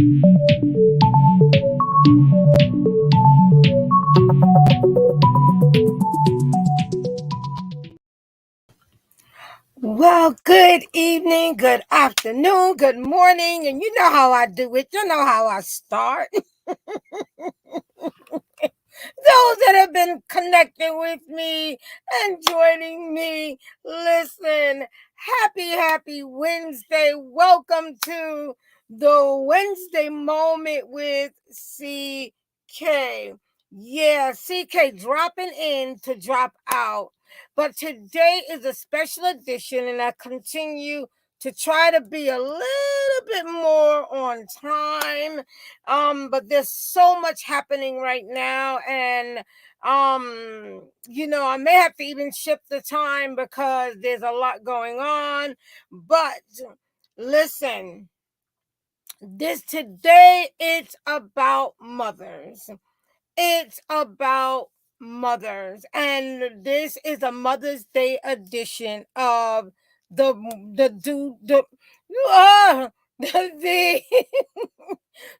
Well, good evening, good afternoon, good morning, and you know how I do it. You know how I start. Those that have been connecting with me and joining me, listen, happy Wednesday. Welcome to the Wednesday moment with CK. Yeah, CK dropping in to drop out. But today is a special edition, and I continue to try to be a little bit more on time. But there's so much happening right now, and I may have to even shift the time because there's a lot going on. But listen, this today it's about mothers. It's about mothers, and this is a Mother's Day edition of the the do the the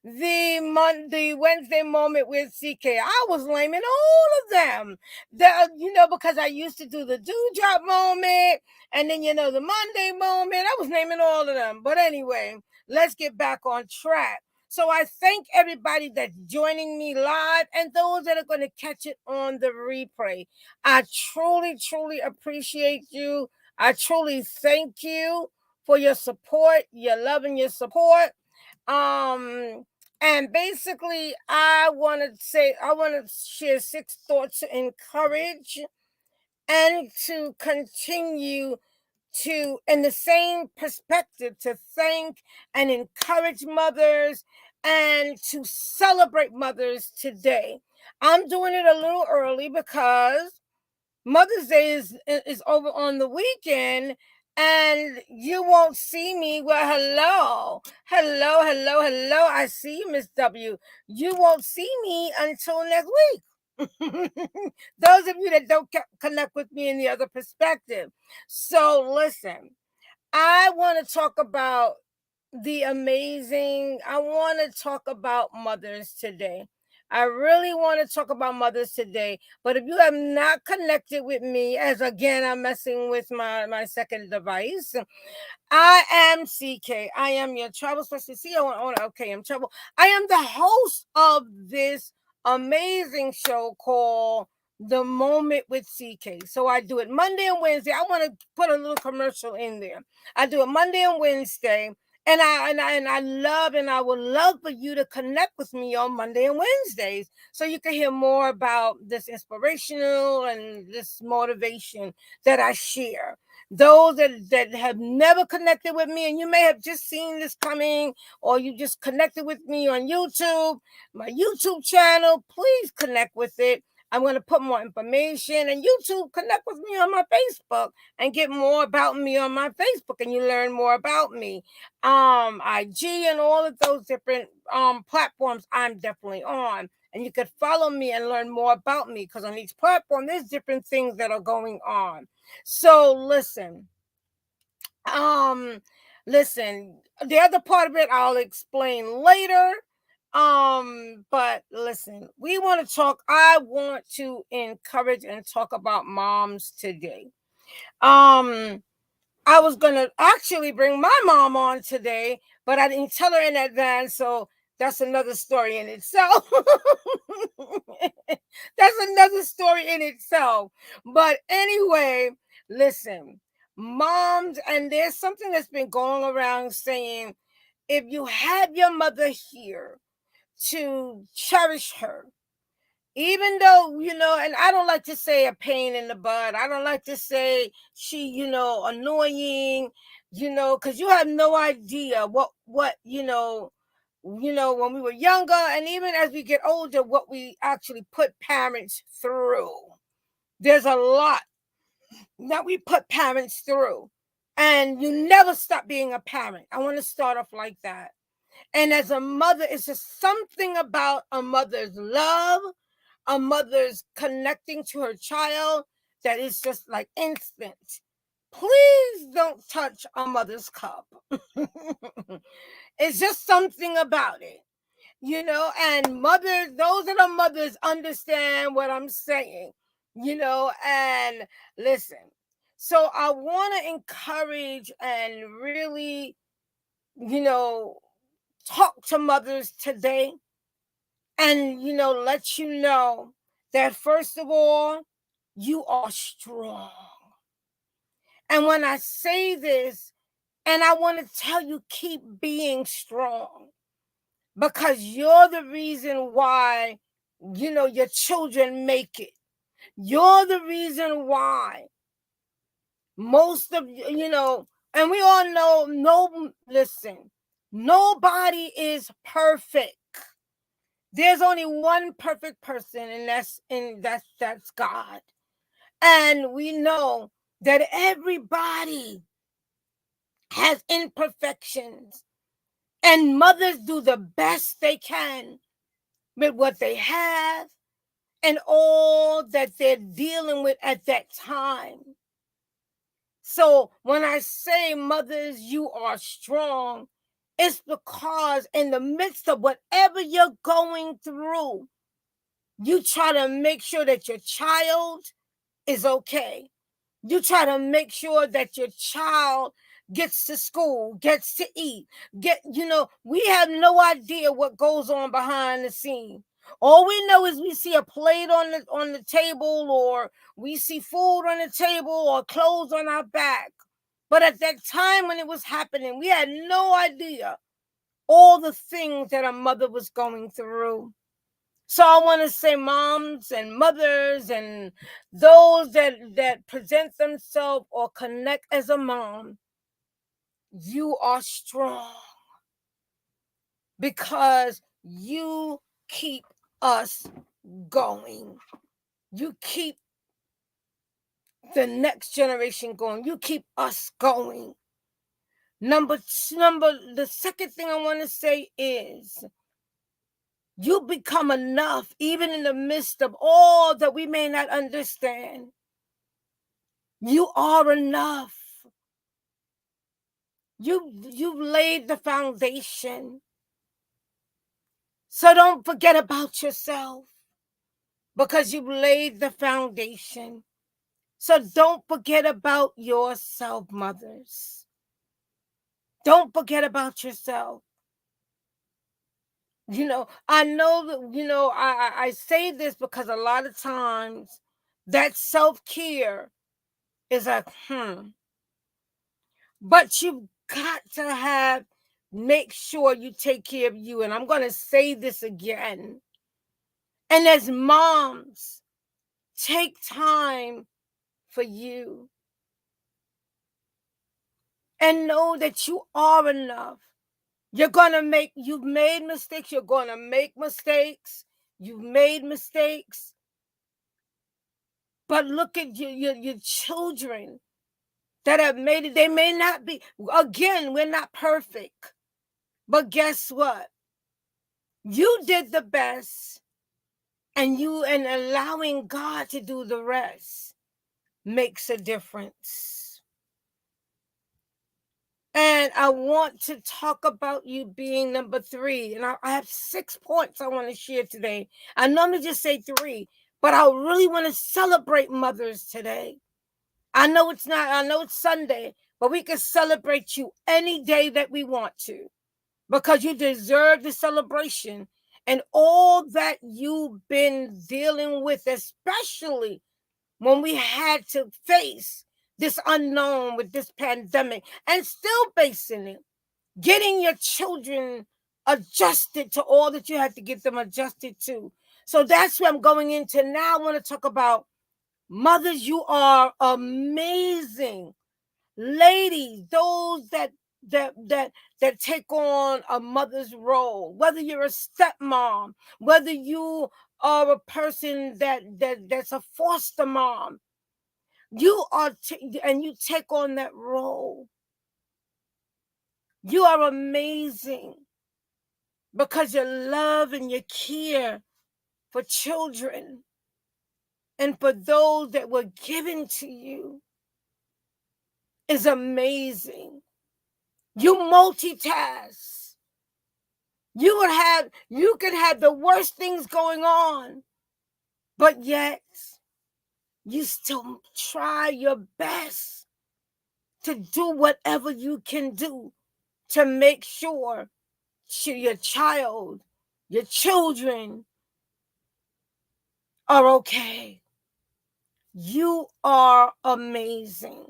the Wednesday moment with CK. I was naming all of them. Because I used to do the dewdrop moment, and then the Monday moment. I was naming all of them. But anyway, let's get back on track. So I thank everybody that's joining me live and those that are going to catch it on the replay. I truly appreciate you. I truly thank you for your support, your love and your support. And basically I want to share 6 thoughts to encourage and to continue to, in the same perspective, to thank and encourage mothers and to celebrate mothers today. I'm doing it a little early because Mother's Day is over on the weekend, and you won't see me. Well, hello. I see you, Miss W. You won't see me until next week. Those of you that don't connect with me in the other perspective. So listen, I want to talk about I want to talk about mothers today. I really want to talk about mothers today. But if you have not connected with me, as again, I'm messing with my second device, I am CK. I am your travel specialist. Okay, I'm travel. I am the host of this amazing show called The Moment with CK. So I do it Monday and Wednesday. I want to put a little commercial in there. I do it Monday and Wednesday. And I would love for you to connect with me on Monday and Wednesdays so you can hear more about this inspirational and this motivation that I share. Those that have never connected with me, and you may have just seen this coming, or you just connected with me on YouTube, my YouTube channel, please connect with it. I'm going to put more information, and YouTube, connect with me on my Facebook and get more about me on my Facebook, and you learn more about me. IG and all of those different platforms I'm definitely on. And you could follow me and learn more about me, because on each platform there's different things that are going on. So um listen, the other part of it I'll explain later. But listen, I want to encourage and talk about moms today. I was gonna actually bring my mom on today, but I didn't tell her in advance, so that's another story in itself. That's another story in itself. But anyway, listen, moms, and there's something that's been going around saying, if you have your mother here, to cherish her, even though, and I don't like to say a pain in the butt. I don't like to say she, annoying, because you have no idea what when we were younger, and even as we get older, what we actually put parents through. There's a lot that we put parents through, and you never stop being a parent. I want to start off like that. And as a mother, it's just something about a mother's love, a mother's connecting to her child, that is just like instant. please don't touch a mother's cup. It's just something about it, and mothers, those that are mothers understand what I'm saying, and listen. So I want to encourage and really, talk to mothers today and, let you know that first of all, you are strong. And when I say this, and I want to tell you, keep being strong because you're the reason why, your children make it. You're the reason why most of and we all know, no, listen, nobody is perfect. There's only one perfect person, and that's God. And we know that everybody has imperfections, and mothers do the best they can with what they have and all that they're dealing with at that time. So when I say, mothers, you are strong, it's because in the midst of whatever you're going through, you try to make sure that your child is okay. You try to make sure that your child gets to school, gets to eat, we have no idea what goes on behind the scene. All we know is we see a plate on the table, or we see food on the table, or clothes on our back. But at that time when it was happening, we had no idea all the things that a mother was going through. So I want to say, moms and mothers and those that present themselves or connect as a mom, you are strong because you keep us going. You keep the next generation going. You keep us going. The second thing I want to say is, you become enough even in the midst of all that we may not understand. You are enough. You've laid the foundation. So don't forget about yourself because you've laid the foundation. So don't forget about yourself, mothers. Don't forget about yourself. I know that, I say this because a lot of times that self-care is like, but you've got to make sure you take care of you. And I'm going to say this again. And as moms, take time for you and know that you are enough. You've made mistakes. You're going to make mistakes. You've made mistakes. But look at your children that have made it. They may not be, again, we're not perfect. But guess what? You did the best, and allowing God to do the rest makes a difference. And I want to talk about you being number 3. And I have 6 points I want to share today. I normally just say 3, but I really want to celebrate mothers today. I know it's Sunday, but we can celebrate you any day that we want to because you deserve the celebration and all that you've been dealing with, especially when we had to face this unknown with this pandemic and still facing it, getting your children adjusted to all that you had to get them adjusted to. So that's where I'm going into now. I want to talk about mothers. You are amazing. Ladies, those that take on a mother's role, whether you're a stepmom, whether you are a person that's a foster mom, you are and you take on that role. You are amazing because you love and you care for children and for those that were given to you. is amazing. You multitask. You could have the worst things going on, but yet you still try your best to do whatever you can do to make sure your child, your children are okay. You are amazing.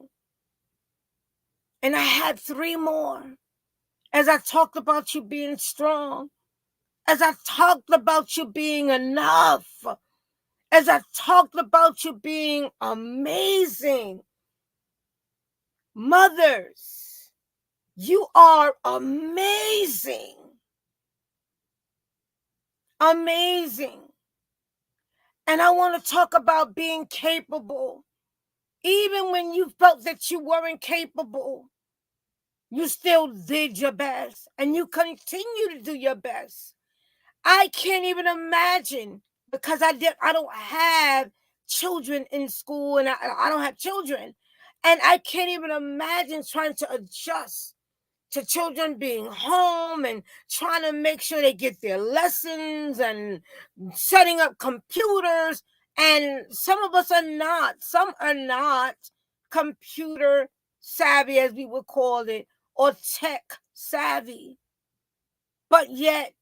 And I had 3 more. As I talked about you being strong, as I talked about you being enough, as I talked about you being amazing. Mothers, you are amazing. Amazing. And I want to talk about being capable. Even when you felt that you weren't capable, you still did your best and you continue to do your best. I can't even imagine, because I don't have children in school, and I don't have children. And I can't even imagine trying to adjust to children being home and trying to make sure they get their lessons and setting up computers. And some of us are not. Some are not computer savvy, as we would call it, or tech savvy. But yet,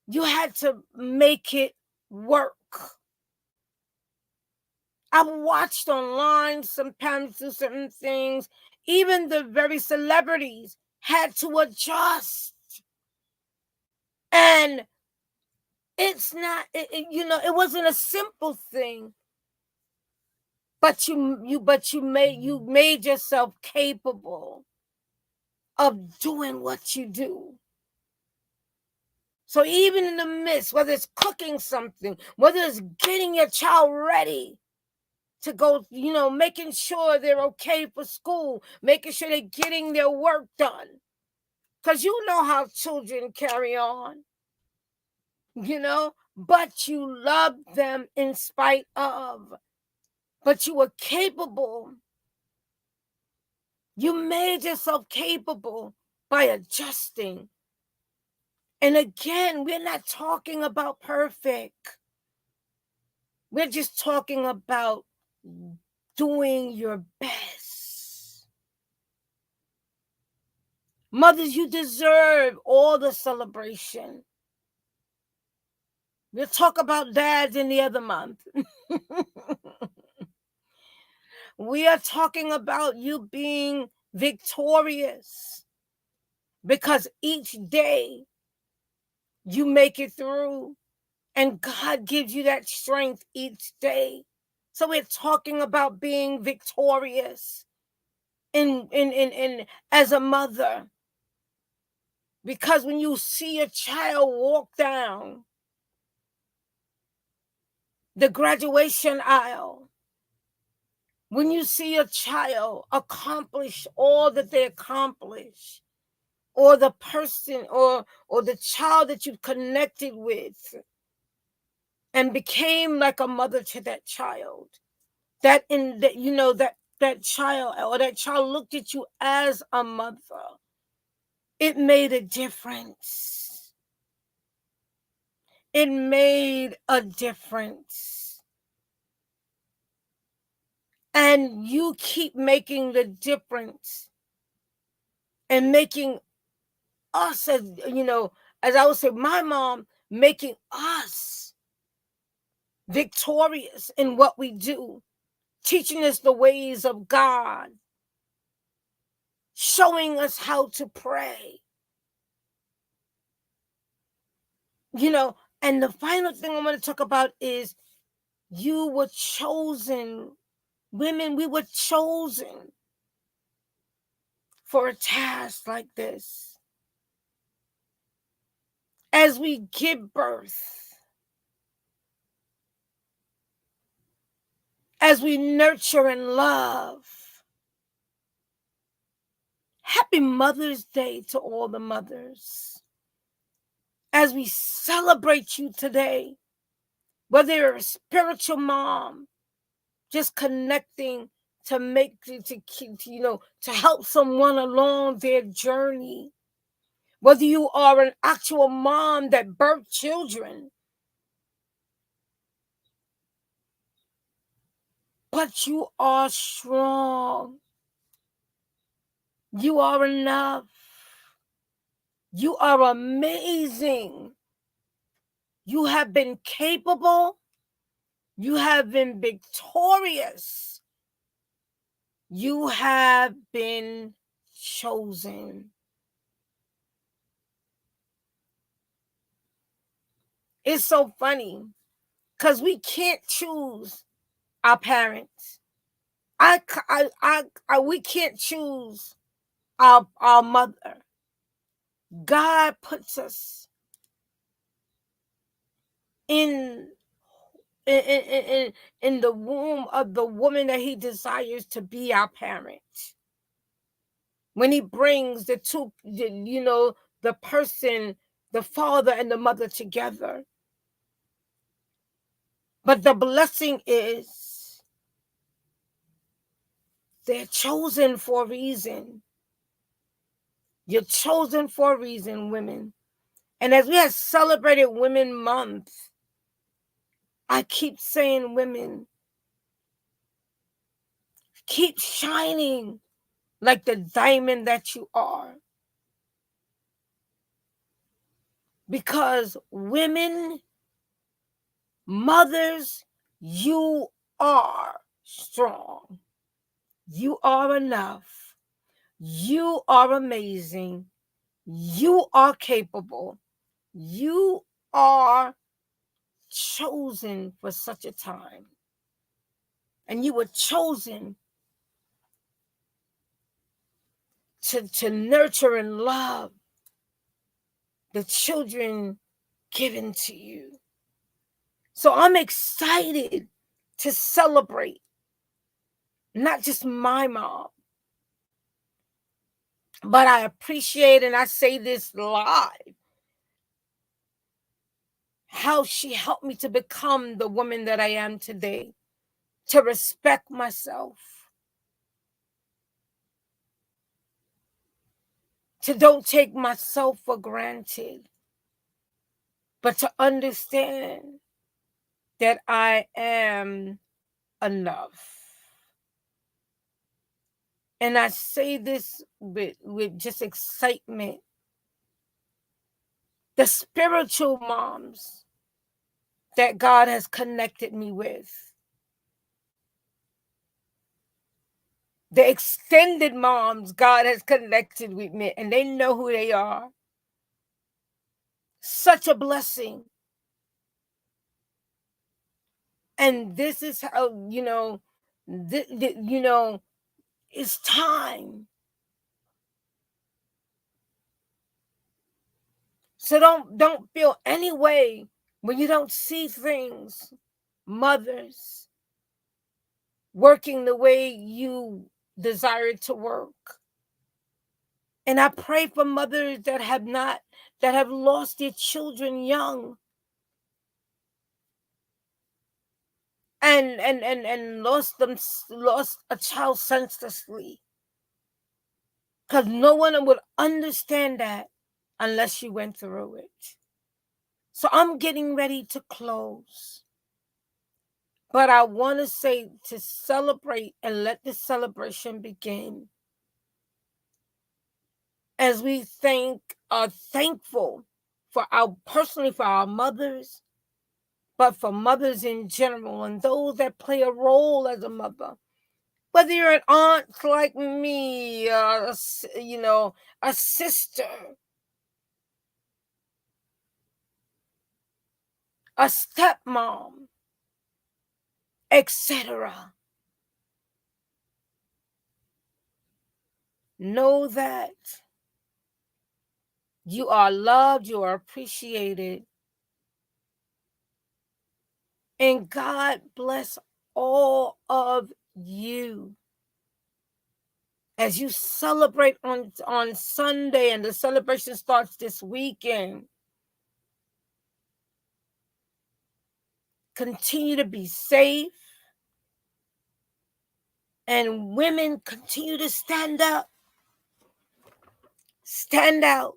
you had to make it work. I've watched online sometimes do certain things. Even the very celebrities had to adjust. And it's not, it wasn't a simple thing. But you made yourself capable of doing what you do. So even in the midst, whether it's cooking something, whether it's getting your child ready to go, making sure they're okay for school, making sure they're getting their work done. Because you know how children carry on, but you love them in spite of. But you were capable. You made yourself capable by adjusting. And again, we're not talking about perfect. We're just talking about doing your best. Mothers, you deserve all the celebration. We'll talk about dads in the other month. We are talking about you being victorious, because each day you make it through and God gives you that strength each day. So we're talking about being victorious in as a mother. Because when you see a child walk down the graduation aisle, when you see a child accomplish all that they accomplish, or the person or the child that you've connected with and became like a mother to that child, that child, or that child looked at you as a mother, it made a difference. It made a difference. And you keep making the difference and making us, as I would say, my mom, making us victorious in what we do, teaching us the ways of God, showing us how to pray. And the final thing I'm going to talk about is you were chosen. Women, we were chosen for a task like this. As we give birth, as we nurture and love. Happy Mother's Day to all the mothers. As we celebrate you today, whether you're a spiritual mom, just connecting to make to help someone along their journey. Whether you are an actual mom that birthed children, but you are strong. You are enough. You are amazing. You have been capable. You have been victorious. You have been chosen. It's so funny because we can't choose our parents. We can't choose our mother. God puts us in in the womb of the woman that he desires to be our parent. When he brings the two, the person, the father and the mother together. But the blessing is they're chosen for a reason. You're chosen for a reason, women. And as we have celebrated Women Month, I keep saying, women, keep shining like the diamond that you are. Because women, mothers, you are strong. You are enough. You are amazing. You are capable. You are chosen for such a time. And you were chosen to nurture and love the children given to you. So I'm excited to celebrate not just my mom, but I appreciate, and I say this live, how she helped me to become the woman that I am today, to respect myself, to don't take myself for granted, but to understand that I am enough. And I say this with just excitement. The spiritual moms that God has connected me with, the extended moms God has connected with me, and they know who they are. Such a blessing. And this is how, it's time. So don't feel any way when you don't see things, mothers, working the way you desire to work. And I pray for mothers that have lost their children young. And lost a child senselessly. Because no one would understand that unless you went through it. So I'm getting ready to close. But I want to say, to celebrate and let the celebration begin. As we are thankful for our mothers, but for mothers in general and those that play a role as a mother. Whether you're an aunt like me, a sister, a stepmom, etc. Know that you are loved, you are appreciated, and God bless all of you. As you celebrate on Sunday, and the celebration starts this weekend, continue to be safe And women, continue to stand up, stand out,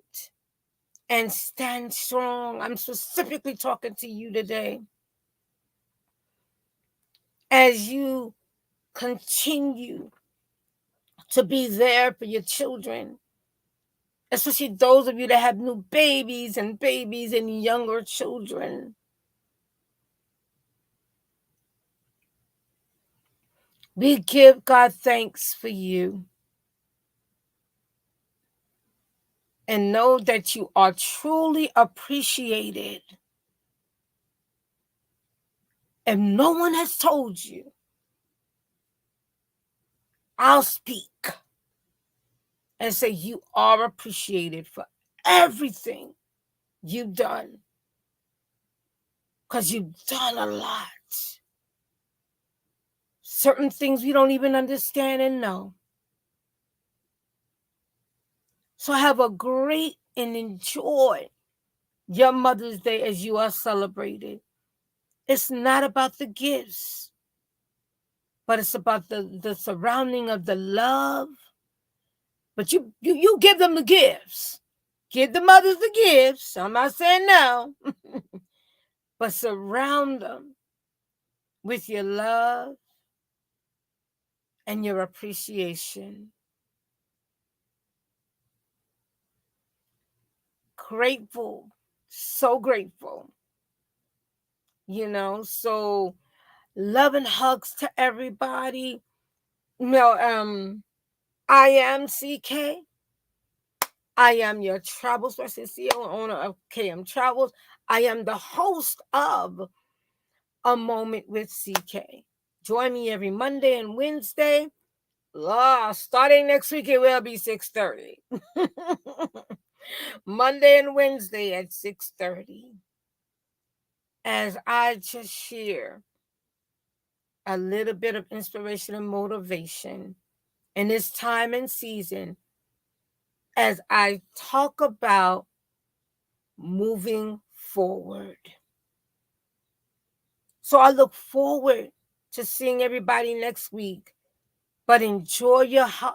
and stand strong. I'm specifically talking to you today. As you continue to be there for your children, especially those of you that have new babies and younger children. We give God thanks for you. And know that you are truly appreciated. If no one has told you, I'll speak and say you are appreciated for everything you've done. Because you've done a lot. Certain things we don't even understand and know. So have a great and enjoy your Mother's Day as you are celebrated. It's not about the gifts, but it's about the surrounding of the love. But you give them the gifts. Give the mothers the gifts. I'm not saying no. But surround them with your love and your appreciation. Grateful. So grateful. So love and hugs to everybody. I am CK. I am your travel specialist, CEO and owner of KM Travels. I am the host of A Moment with CK. Join me every Monday and Wednesday. Starting next week, it will be 6:30. Monday and Wednesday at 6:30. As I just share a little bit of inspiration and motivation in this time and season, as I talk about moving forward. So I look forward to seeing everybody next week. But enjoy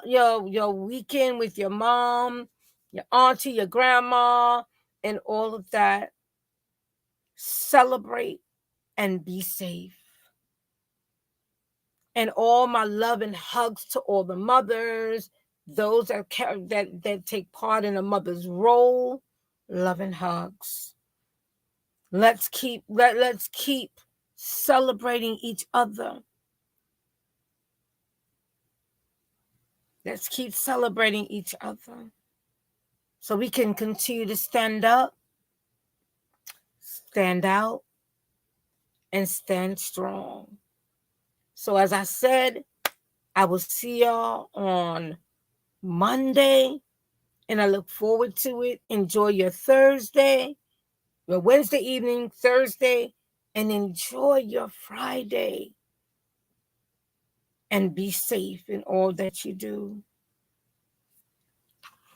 your weekend with your mom, your auntie, your grandma, and all of that. Celebrate and be safe. And all my love and hugs to all the mothers, those that take part in a mother's role. Love and hugs. Let's keep celebrating each other. Let's keep celebrating each other so we can continue to stand up, stand out, and stand strong. So as I said, I will see y'all on Monday, and I look forward to it. Enjoy your Thursday, your Wednesday evening, Thursday, and enjoy your Friday. And be safe in all that you do.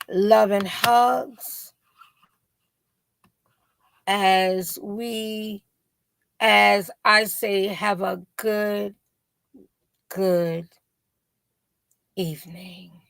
Love and hugs as I say, have a good evening.